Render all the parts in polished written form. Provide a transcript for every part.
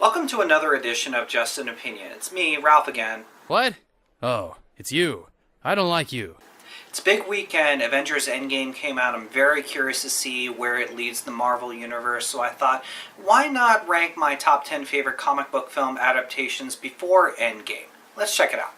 Welcome to another edition of Just an Opinion. It's me, Ralph again. What? Oh, it's you. I don't like you. It's a big weekend. Avengers Endgame came out. I'm very curious to see where it leads the Marvel Universe, so I thought, why not rank my top 10 favorite comic book film adaptations before Endgame? Let's check it out.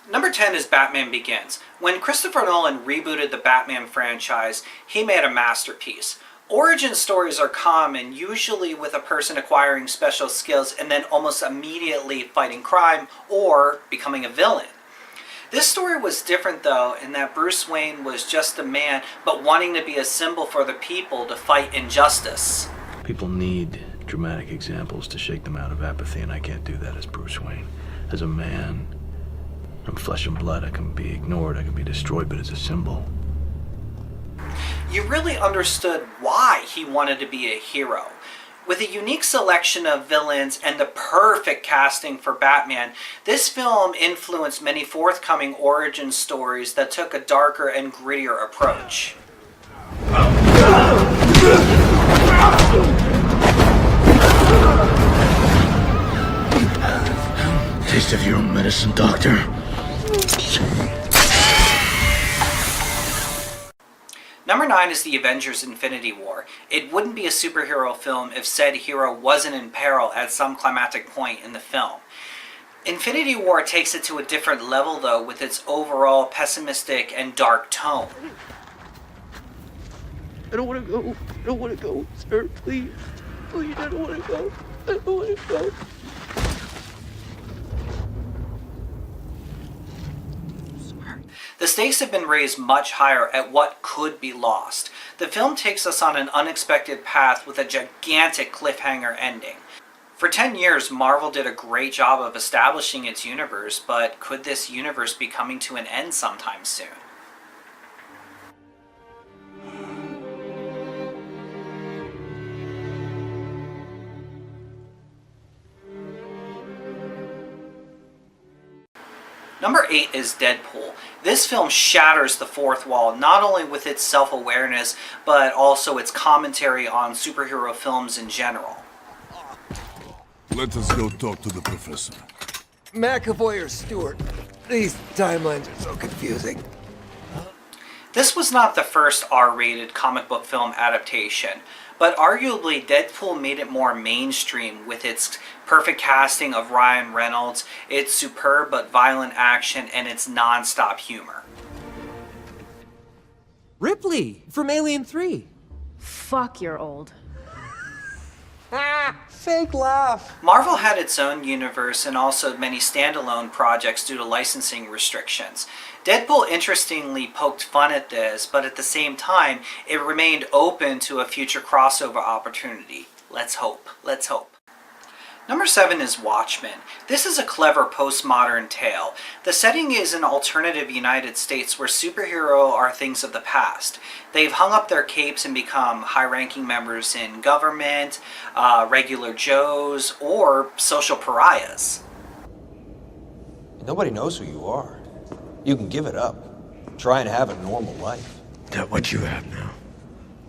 Number 10 is Batman Begins. When Christopher Nolan rebooted the Batman franchise, he made a masterpiece. Origin stories are common, usually with a person acquiring special skills and then almost immediately fighting crime or becoming a villain. This story was different though, in that Bruce Wayne was just a man, but wanting to be a symbol for the people to fight injustice. People need dramatic examples to shake them out of apathy, and I can't do that as Bruce Wayne. As a man, I'm flesh and blood. I can be ignored, I can be destroyed, but as a symbol. You really understood why he wanted to be a hero. With a unique selection of villains and the perfect casting for Batman, this film influenced many forthcoming origin stories that took a darker and grittier approach. Taste of your own medicine, Doctor. Number 9 is The Avengers Infinity War. It wouldn't be a superhero film if said hero wasn't in peril at some climactic point in the film. Infinity War takes it to a different level though, with its overall pessimistic and dark tone. I don't want to go. I don't want to go, sir. Please. Please, I don't want to go. I don't want to go. The stakes have been raised much higher at what could be lost. The film takes us on an unexpected path with a gigantic cliffhanger ending. For 10 years, Marvel did a great job of establishing its universe, but could this universe be coming to an end sometime soon? Number 8 is Deadpool. This film shatters the fourth wall, not only with its self-awareness, but also its commentary on superhero films in general. Let us go talk to the professor. McAvoy or Stewart? These timelines are so confusing. This was not the first R-rated comic book film adaptation, but arguably Deadpool made it more mainstream with its perfect casting of Ryan Reynolds, its superb but violent action, and its non-stop humor. Ripley from Alien 3. Fuck, you're old. Fake laugh. Marvel had its own universe and also many standalone projects due to licensing restrictions. Deadpool interestingly poked fun at this, but at the same time, it remained open to a future crossover opportunity. Let's hope. Let's hope. Number 7 is Watchmen. This is a clever postmodern tale. The setting is an alternative United States where superheroes are things of the past. They've hung up their capes and become high-ranking members in government, regular Joes, or social pariahs. Nobody knows who you are. You can give it up. Try and have a normal life. Is that what you have now?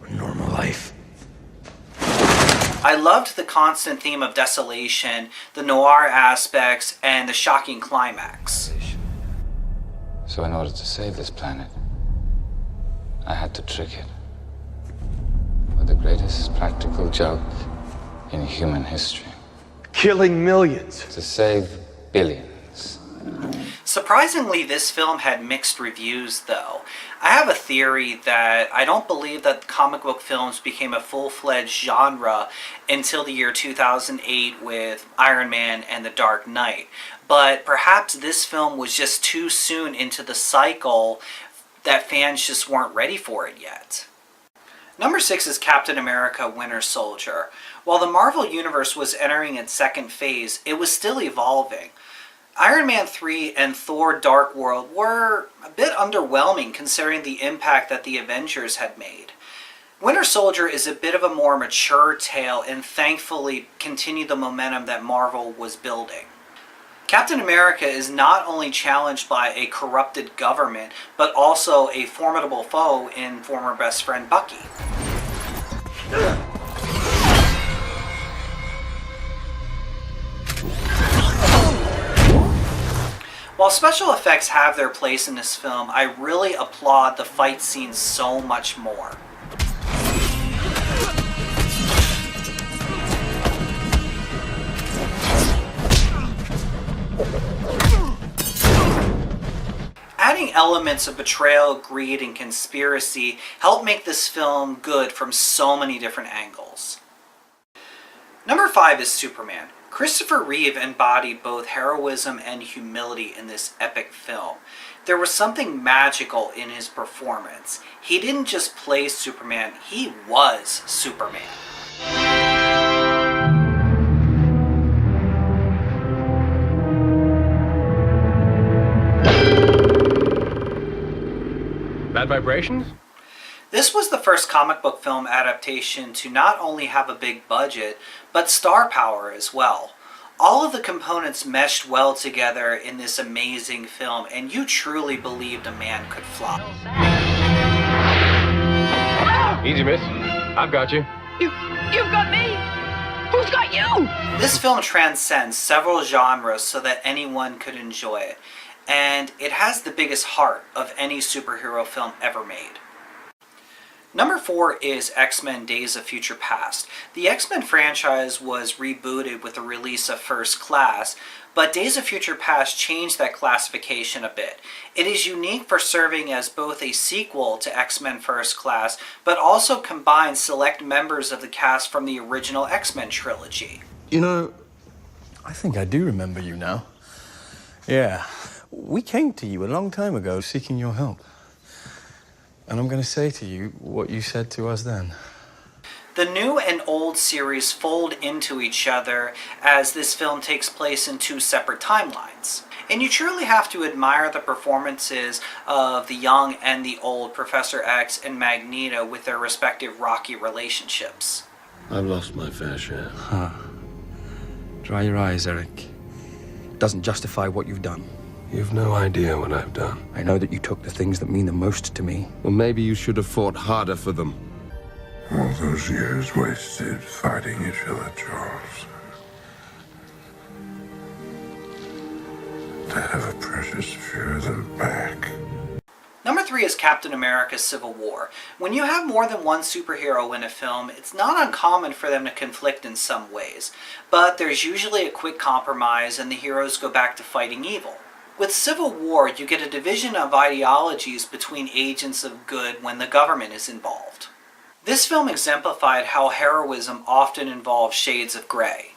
A normal life? I loved the constant theme of desolation, the noir aspects, and the shocking climax. So in order to save this planet, I had to trick it with the greatest practical joke in human history. Killing millions. To save billions. Surprisingly, this film had mixed reviews, though. I have a theory that I don't believe that comic book films became a full-fledged genre until the year 2008 with Iron Man and The Dark Knight. But perhaps this film was just too soon into the cycle that fans just weren't ready for it yet. Number 6 is Captain America: Winter Soldier. While the Marvel Universe was entering its second phase, it was still evolving. Iron Man 3 and Thor: Dark World were a bit underwhelming considering the impact that the Avengers had made. Winter Soldier is a bit of a more mature tale and thankfully continued the momentum that Marvel was building. Captain America is not only challenged by a corrupted government, but also a formidable foe in former best friend Bucky. While special effects have their place in this film, I really applaud the fight scenes so much more. Adding elements of betrayal, greed, and conspiracy help make this film good from so many different angles. Number 5 is Superman. Christopher Reeve embodied both heroism and humility in this epic film. There was something magical in his performance. He didn't just play Superman, he was Superman. Bad vibrations? This was the first comic book film adaptation to not only have a big budget, but star power as well. All of the components meshed well together in this amazing film, and you truly believed a man could fly. Easy, miss. I've got you. You've got me! Who's got you? This film transcends several genres so that anyone could enjoy it, and it has the biggest heart of any superhero film ever made. Number 4 is X-Men Days of Future Past. The X-Men franchise was rebooted with the release of First Class, but Days of Future Past changed that classification a bit. It is unique for serving as both a sequel to X-Men First Class, but also combines select members of the cast from the original X-Men trilogy. You know, I think I do remember you now. Yeah, we came to you a long time ago seeking your help. And I'm going to say to you what you said to us then. The new and old series fold into each other as this film takes place in 2 separate timelines. And you truly have to admire the performances of the young and the old Professor X and Magneto with their respective rocky relationships. I've lost my fair share. Huh. Dry your eyes, Eric. Doesn't justify what you've done. You've no idea what I've done. I know that you took the things that mean the most to me. Well, maybe you should have fought harder for them. All those years wasted fighting each other, Charles. To have a precious few of them back. Number 3 is Captain America Civil War. When you have more than one superhero in a film, it's not uncommon for them to conflict in some ways, but there's usually a quick compromise and the heroes go back to fighting evil. With Civil War, you get a division of ideologies between agents of good when the government is involved. This film exemplified how heroism often involves shades of gray.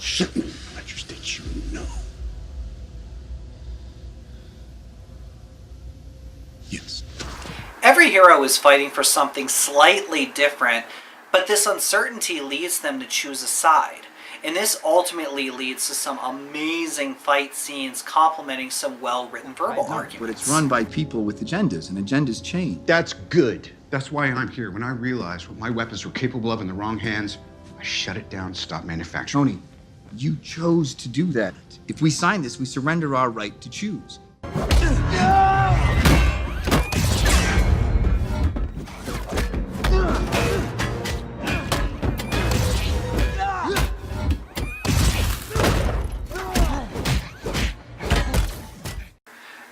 Certain matters that you know. Yes. Every hero is fighting for something slightly different, but this uncertainty leads them to choose a side. And this ultimately leads to some amazing fight scenes complementing some well-written verbal arguments. But it's run by people with agendas, and agendas change. That's good. That's why I'm here. When I realized what my weapons were capable of in the wrong hands, I shut it down, stopped manufacturing. Tony, you chose to do that. If we sign this, we surrender our right to choose.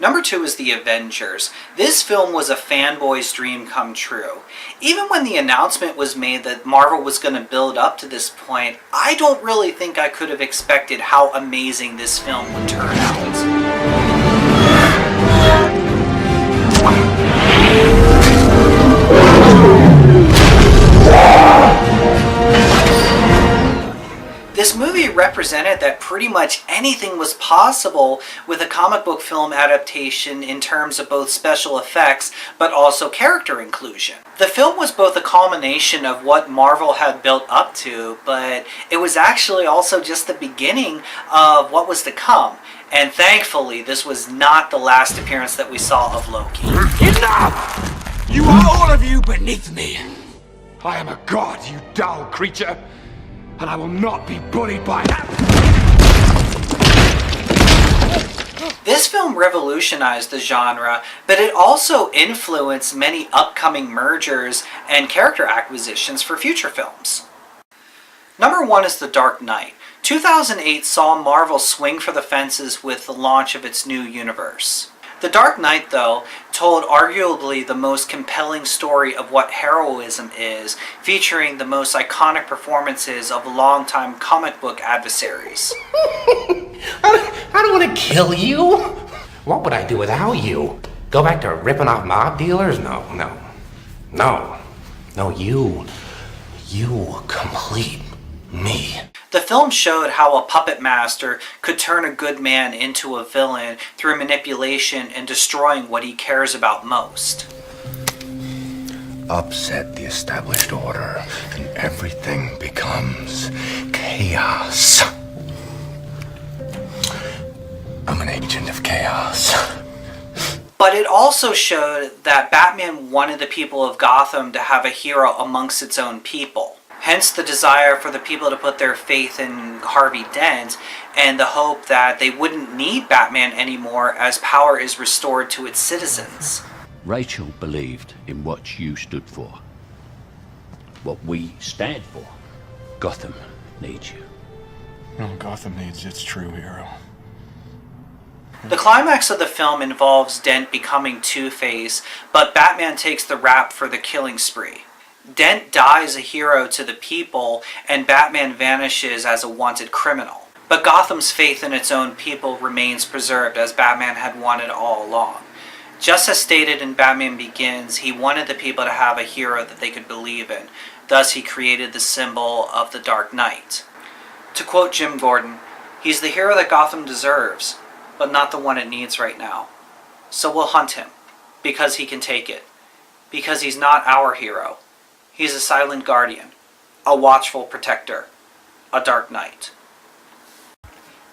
Number 2 is The Avengers. This film was a fanboy's dream come true. Even when the announcement was made that Marvel was going to build up to this point, I don't really think I could have expected how amazing this film would turn out. This movie represented that pretty much anything was possible with a comic book film adaptation in terms of both special effects, but also character inclusion. The film was both a culmination of what Marvel had built up to, but it was actually also just the beginning of what was to come. And thankfully, this was not the last appearance that we saw of Loki. Enough! You are all of you beneath me. I am a god, you dull creature. And I will not be bullied by that. This film revolutionized the genre, but it also influenced many upcoming mergers and character acquisitions for future films. Number 1 is The Dark Knight. 2008 saw Marvel swing for the fences with the launch of its new universe. The Dark Knight, though, told arguably the most compelling story of what heroism is, featuring the most iconic performances of longtime comic book adversaries. I don't want to kill you. What would I do without you? Go back to ripping off mob dealers? No. No, you complete me. The film showed how a puppet master could turn a good man into a villain through manipulation and destroying what he cares about most. Upset the established order, and everything becomes chaos. I'm an agent of chaos. But it also showed that Batman wanted the people of Gotham to have a hero amongst its own people. Hence the desire for the people to put their faith in Harvey Dent and the hope that they wouldn't need Batman anymore as power is restored to its citizens. Rachel believed in what you stood for. What we stand for. Gotham needs you. No, Gotham needs its true hero. The climax of the film involves Dent becoming Two-Face, but Batman takes the rap for the killing spree. Dent dies a hero to the people, and Batman vanishes as a wanted criminal. But Gotham's faith in its own people remains preserved as Batman had wanted all along. Just as stated in Batman Begins, he wanted the people to have a hero that they could believe in. Thus he created the symbol of the Dark Knight. To quote Jim Gordon, "He's the hero that Gotham deserves, but not the one it needs right now. So we'll hunt him, because he can take it. Because he's not our hero. He's a silent guardian, a watchful protector, a Dark Knight."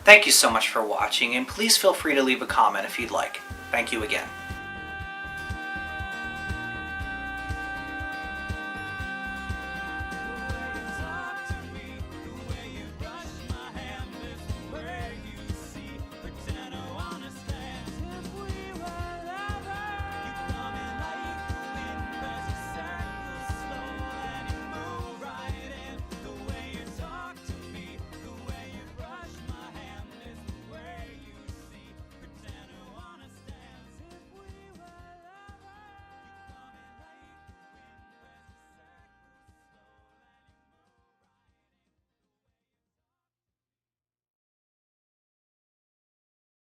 Thank you so much for watching, and please feel free to leave a comment if you'd like. Thank you again.